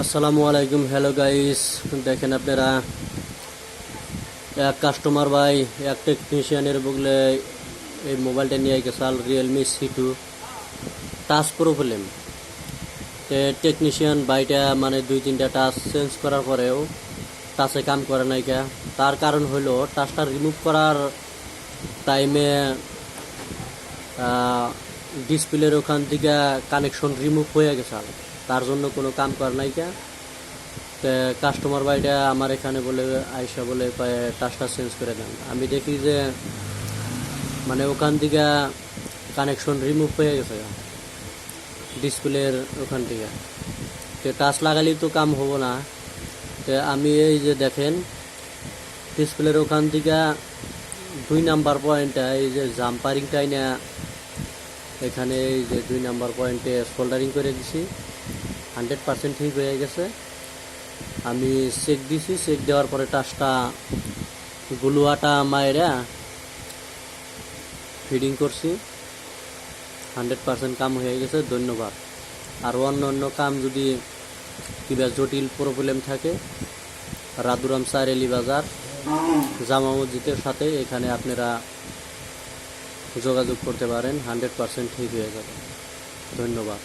আসসালামু আলাইকুম। Hello guys, দেখেন আপনারা এক কাস্টমার ভাই এক টেকনিশিয়ানের বগলে এই মোবাইলটা নিয়ে গেছাল realme C2 touch problem. Technician ভাইটা মানে 2-3টা টাচ চেঞ্জ করার পরেও টাচে কাম করে নাই কা। তার কারণ হলো টাচটা রিমুভ করার টাইমে ডিসপ্লের ওখান থেকে কানেকশন রিমুভ হয়ে গেছে, তার জন্য কোনো কাম করে নাই কা। কাস্টমার ভাইটা আমার এখানে বলে আইসা বলে টাচটা চেঞ্জ করে দেন। আমি দেখি যে মানে ওখান থেকে কানেকশন রিমুভ হয়ে গেছে ডিসপ্লের ওখান থেকে। টাচ লাগালেই তো কাম হবো না। আমি এই যে দেখেন ডিসপ্লের ওখান থেকে 2 নাম্বার পয়েন্টটা এই যে জাম্পারিংটাই না, এখানে এই যে 2 নাম্বার পয়েন্টে সোল্ডারিং করে দিছি, 100% ঠিক হয়ে গেছে। আমি চেক দিছি, চেক দেওয়ার পরে টাচটা গুলুয়াটা মায়েরা ফিডিং করছি, 100% কাম হয়ে গেছে। ধন্যবাদ। আর অন্য কাম যদি কিবা জটিল প্রবলেম থাকে, রাদুরাম সারেলি বাজার জামা মসজিদের সাথে এখানে আপনারা যোগাযোগ করতে পারেন, 100% ঠিক হয়ে যাবে। ধন্যবাদ।